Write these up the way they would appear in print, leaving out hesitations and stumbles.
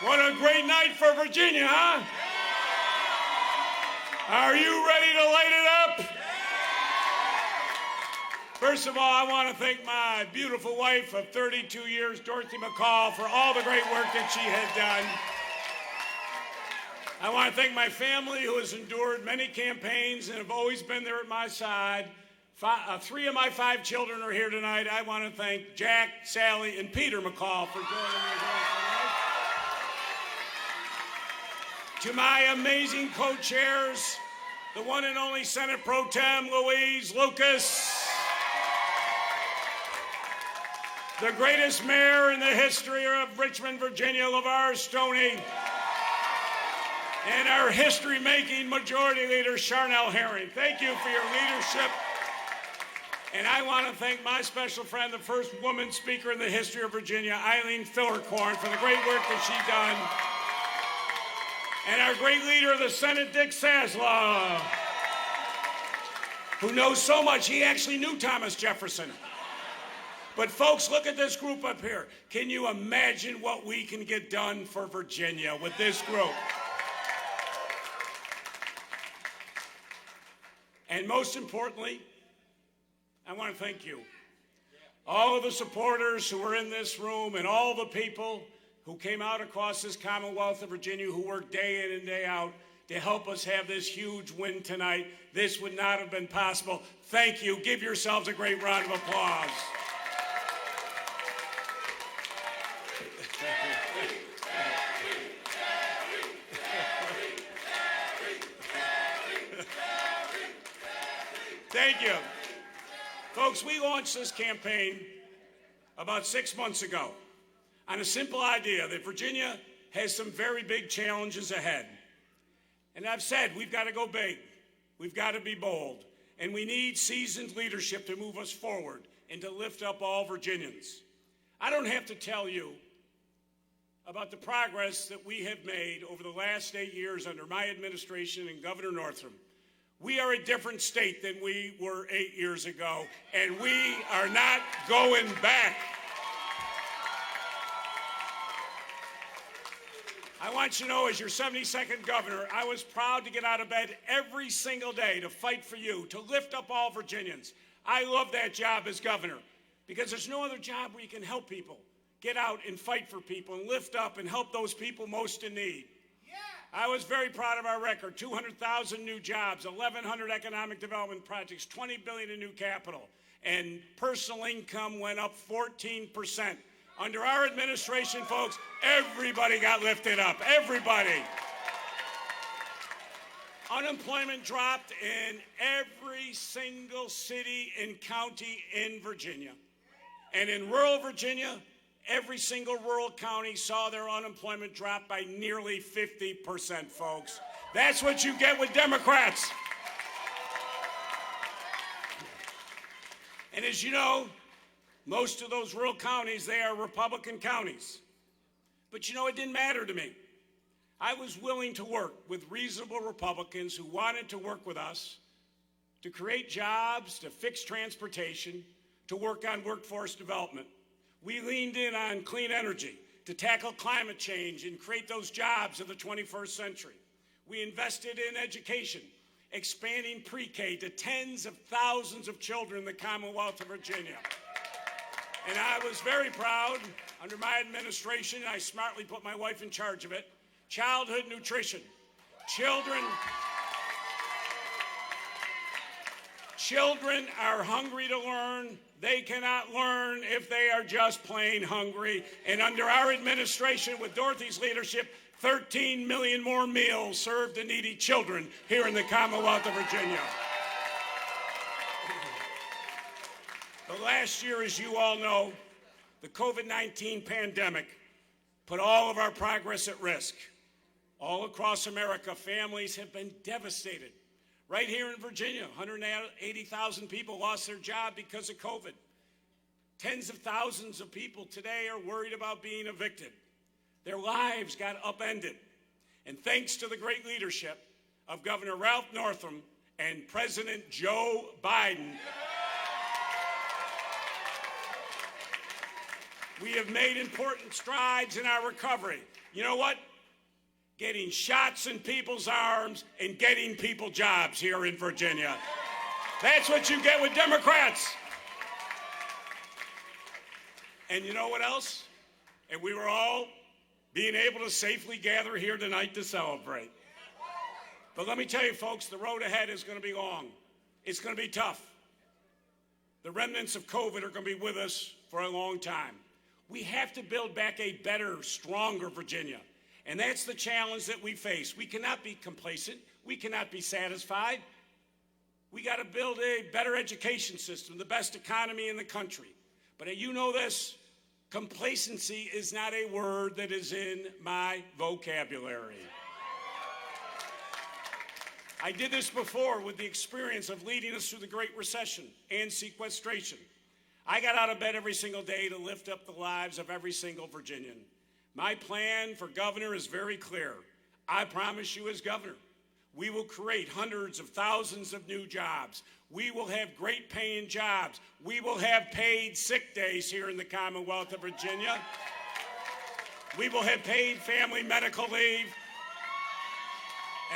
What a great night for Virginia, huh? Are you ready to light it up? First of all, I want to thank my beautiful wife of 32 years, Dorothy McAuliffe, for all the great work that she has done. I want to thank my family, who has endured many campaigns and have always been there at my side. 3 of my 5 children are here tonight. I want to thank Jack, Sally, and Peter McAuliffe for joining me tonight. To my amazing co-chairs, the one and only Senate Pro Tem Louise Lucas, the greatest mayor in the history of Richmond, Virginia, LeVar Stoney, and our history-making Majority Leader, Charnel Herring. Thank you for your leadership. And I want to thank my special friend, the first woman speaker in the history of Virginia, Eileen Fillercorn, for the great work that she's done. And our great leader of the Senate, Dick Saslaw, who knows so much, he actually knew Thomas Jefferson. But folks, look at this group up here. Can you imagine what we can get done for Virginia with this group? And most importantly, I want to thank you. All of the supporters who are in this room and all the people who came out across this Commonwealth of Virginia, who worked day in and day out to help us have this huge win tonight. This would not have been possible. Thank you. Give yourselves a great round of applause. Thank you. Folks, we launched this campaign about 6 months ago on a simple idea that Virginia has some very big challenges ahead. And I've said we've got to go big, we've got to be bold, and we need seasoned leadership to move us forward and to lift up all Virginians. I don't have to tell you about the progress that we have made over the last 8 years under my administration and Governor Northam. We are a different state than we were 8 years ago, and we are not going back. I want you to know, as your 72nd governor, I was proud to get out of bed every single day to fight for you, to lift up all Virginians. I love that job as governor because there's no other job where you can help people, get out and fight for people and lift up and help those people most in need. I was very proud of our record: 200,000 new jobs, 1,100 economic development projects, $20 billion in new capital, and personal income went up 14%. Under our administration, folks, everybody got lifted up, everybody. Unemployment dropped in every single city and county in Virginia. And in rural Virginia, every single rural county saw their unemployment drop by nearly 50%, folks. That's what you get with Democrats. And as you know, most of those rural counties, they are Republican counties. But you know, it didn't matter to me. I was willing to work with reasonable Republicans who wanted to work with us to create jobs, to fix transportation, to work on workforce development. We leaned in on clean energy to tackle climate change and create those jobs of the 21st century. We invested in education, expanding pre-K to tens of thousands of children in the Commonwealth of Virginia. And I was very proud, under my administration, I smartly put my wife in charge of it, childhood nutrition. Children are hungry to learn. They cannot learn if they are just plain hungry. And under our administration, with Dorothy's leadership, 13 million more meals served to needy children here in the Commonwealth of Virginia. The last year, as you all know, the COVID-19 pandemic put all of our progress at risk. All across America, families have been devastated. Right here in Virginia, 180,000 people lost their job because of COVID. Tens of thousands of people today are worried about being evicted. Their lives got upended. And thanks to the great leadership of Governor Ralph Northam and President Joe Biden, We have made important strides in our recovery. You know what? Getting shots in people's arms and getting people jobs here in Virginia. That's what you get with Democrats. And you know what else? And we were all being able to safely gather here tonight to celebrate. But let me tell you, folks, the road ahead is going to be long. It's going to be tough. The remnants of COVID are going to be with us for a long time. We have to build back a better, stronger Virginia. And that's the challenge that we face. We cannot be complacent. We cannot be satisfied. We got to build a better education system, the best economy in the country. But you know this, complacency is not a word that is in my vocabulary. I did this before with the experience of leading us through the Great Recession and sequestration. I got out of bed every single day to lift up the lives of every single Virginian. My plan for governor is very clear. I promise you as governor, we will create hundreds of thousands of new jobs. We will have great paying jobs. We will have paid sick days here in the Commonwealth of Virginia. We will have paid family medical leave.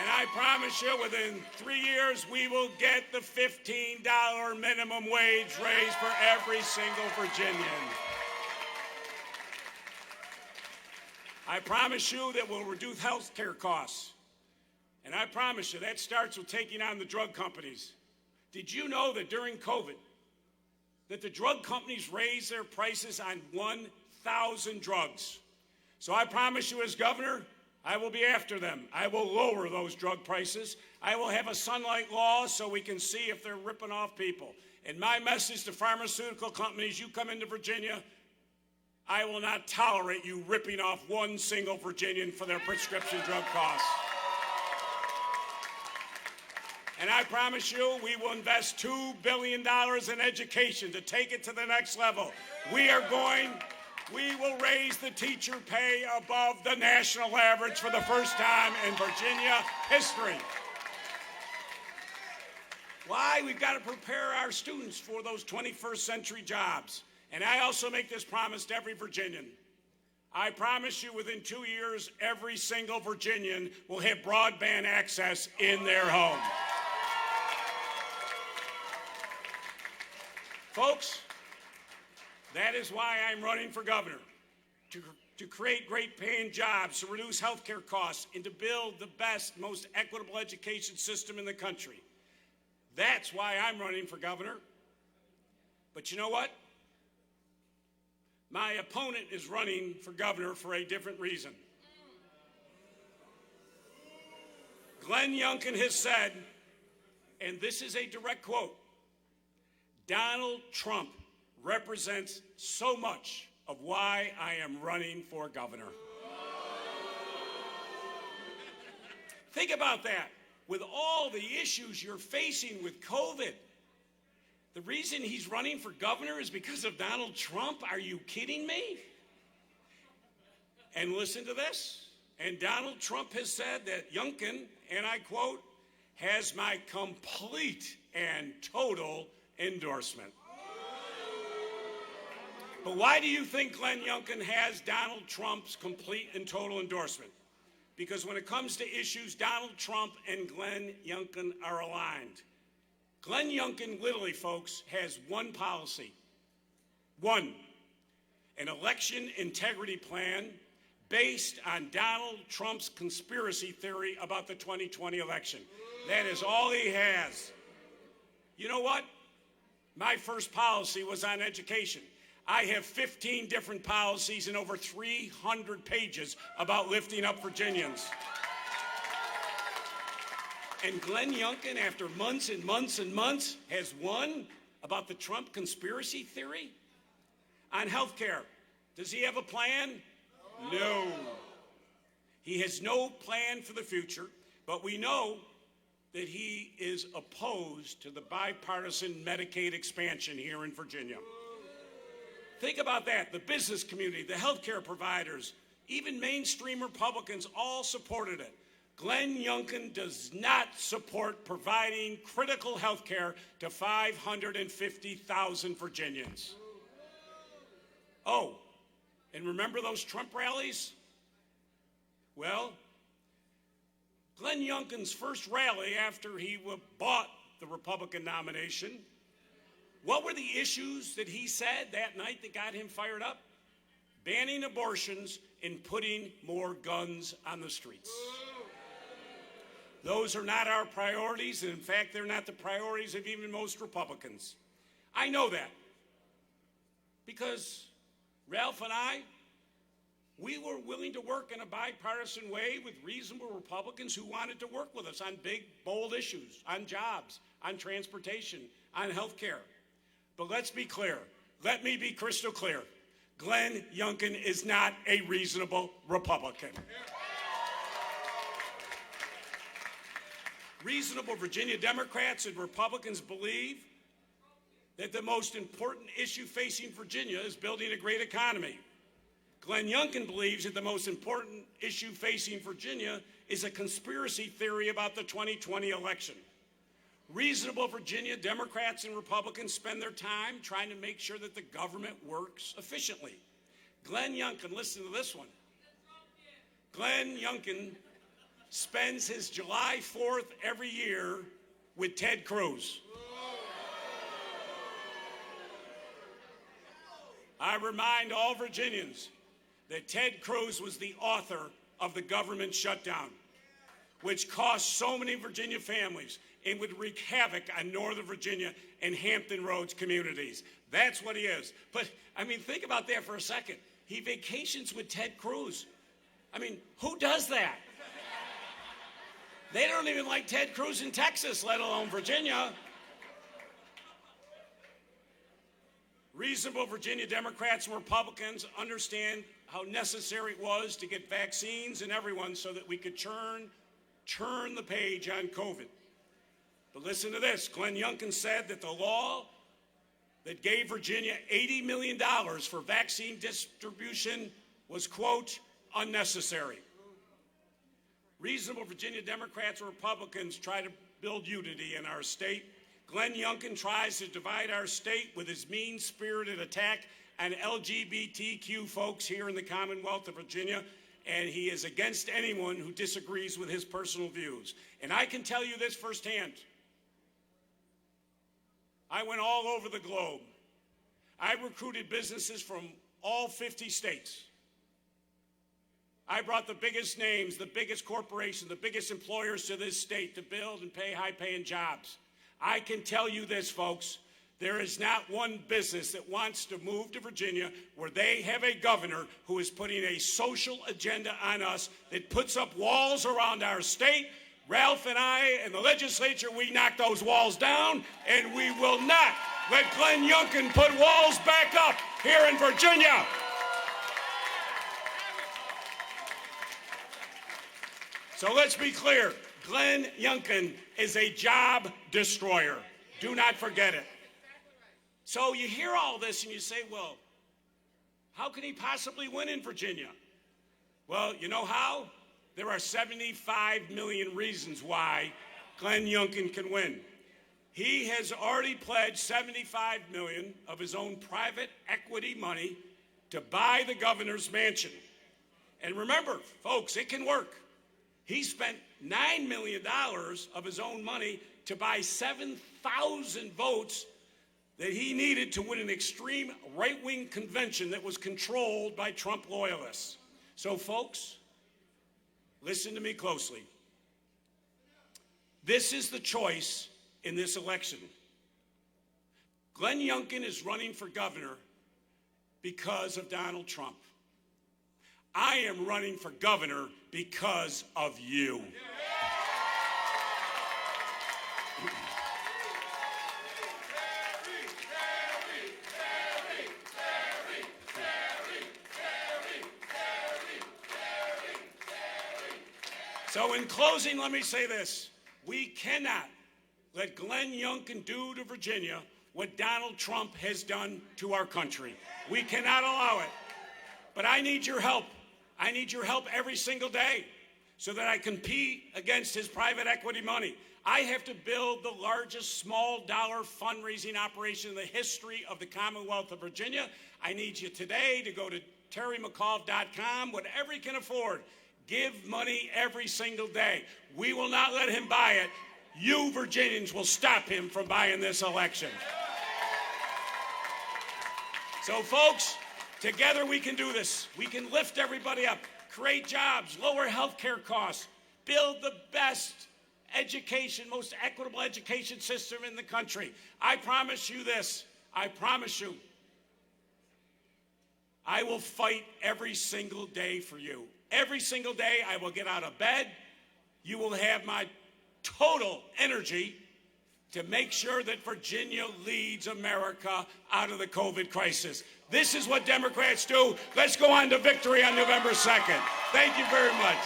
And I promise you, within 3 years, we will get the $15 minimum wage raised for every single Virginian. I promise you that we'll reduce health care costs. And I promise you, that starts with taking on the drug companies. Did you know that during COVID, that the drug companies raised their prices on 1,000 drugs? So I promise you as governor, I will be after them. I will lower those drug prices. I will have a sunlight law so we can see if they're ripping off people. And my message to pharmaceutical companies, you come into Virginia, I will not tolerate you ripping off one single Virginian for their prescription drug costs. And I promise you, we will invest $2 billion in education to take it to the next level. We will raise the teacher pay above the national average for the first time in Virginia history. Why? We've got to prepare our students for those 21st century jobs. And I also make this promise to every Virginian. I promise you within 2 years, every single Virginian will have broadband access in their home. Folks, that is why I'm running for governor, to create great paying jobs, to reduce health care costs, and to build the best, most equitable education system in the country. That's why I'm running for governor. But you know what? My opponent is running for governor for a different reason. Glenn Youngkin has said, and this is a direct quote, Donald Trump represents so much of why I am running for governor. Think about that. With all the issues you're facing with COVID, the reason he's running for governor is because of Donald Trump? Are you kidding me? And listen to this. And Donald Trump has said that Youngkin, and I quote, has my complete and total endorsement. But why do you think Glenn Youngkin has Donald Trump's complete and total endorsement? Because when it comes to issues, Donald Trump and Glenn Youngkin are aligned. Glenn Youngkin, literally, folks, has one policy. One, an election integrity plan based on Donald Trump's conspiracy theory about the 2020 election. That is all he has. You know what? My first policy was on education. I have 15 different policies and over 300 pages about lifting up Virginians. And Glenn Youngkin, after months and months and months, has won about the Trump conspiracy theory on health care. Does he have a plan? No. He has no plan for the future, but we know that he is opposed to the bipartisan Medicaid expansion here in Virginia. Think about that. The business community, the healthcare providers, even mainstream Republicans all supported it. Glenn Youngkin does not support providing critical health care to 550,000 Virginians. Oh, And remember those Trump rallies? Well, Glenn Youngkin's first rally after he bought the Republican nomination, what were the issues that he said that night that got him fired up? Banning abortions and putting more guns on the streets. Those are not our priorities, and in fact, they're not the priorities of even most Republicans. I know that because Ralph and I, we were willing to work in a bipartisan way with reasonable Republicans who wanted to work with us on big, bold issues, on jobs, on transportation, on health care. But let's be clear. Let me be crystal clear. Glenn Youngkin is not a reasonable Republican. Reasonable Virginia Democrats and Republicans believe that the most important issue facing Virginia is building a great economy. Glenn Youngkin believes that the most important issue facing Virginia is a conspiracy theory about the 2020 election. Reasonable Virginia Democrats and Republicans spend their time trying to make sure that the government works efficiently. Glenn Youngkin, listen to this one. Glenn Youngkin spends his July 4th every year with Ted Cruz. I remind all Virginians that Ted Cruz was the author of the government shutdown, which cost so many Virginia families and would wreak havoc on Northern Virginia and Hampton Roads communities. That's what he is. But, I mean, think about that for a second. He vacations with Ted Cruz. I mean, who does that? They don't even like Ted Cruz in Texas, let alone Virginia. Reasonable Virginia Democrats and Republicans understand how necessary it was to get vaccines in everyone so that we could turn the page on COVID. But listen to this. Glenn Youngkin said that the law that gave Virginia $80 million for vaccine distribution was, quote, unnecessary. Reasonable Virginia Democrats and Republicans try to build unity in our state. Glenn Youngkin tries to divide our state with his mean-spirited attack on LGBTQ folks here in the Commonwealth of Virginia, and he is against anyone who disagrees with his personal views. And I can tell you this firsthand. I went all over the globe. I recruited businesses from all 50 states. I brought the biggest names, the biggest corporations, the biggest employers to this state to build and pay high-paying jobs. I can tell you this, folks. There is not one business that wants to move to Virginia where they have a governor who is putting a social agenda on us that puts up walls around our state. Ralph and I and the legislature, we knock those walls down, and we will not let Glenn Youngkin put walls back up here in Virginia. So let's be clear. Glenn Youngkin is a job destroyer. Do not forget it. So you hear all this and you say, well, how can he possibly win in Virginia? Well, you know how? There are 75 million reasons why Glenn Youngkin can win. He has already pledged $75 million of his own private equity money to buy the governor's mansion. And remember, folks, it can work. He spent $9 million of his own money to buy 7,000 votes that he needed to win an extreme right-wing convention that was controlled by Trump loyalists. So, folks, listen to me closely. This is the choice in this election. Glenn Youngkin is running for governor because of Donald Trump. I am running for governor because of you. So in closing, let me say this. We cannot let Glenn Youngkin do to Virginia what Donald Trump has done to our country. We cannot allow it. But I need your help. I need your help every single day so that I compete against his private equity money. I have to build the largest small dollar fundraising operation in the history of the Commonwealth of Virginia. I need you today to go to terrymccauliffe.com, whatever you can afford. Give money every single day. We will not let him buy it. You Virginians will stop him from buying this election. So folks, together we can do this. We can lift everybody up, create jobs, lower health care costs, build the best education, most equitable education system in the country. I promise you this. I promise you. I will fight every single day for you. Every single day I will get out of bed. You will have my total energy to make sure that Virginia leads America out of the COVID crisis. This is what Democrats do. Let's go on to victory on November 2nd. Thank you very much.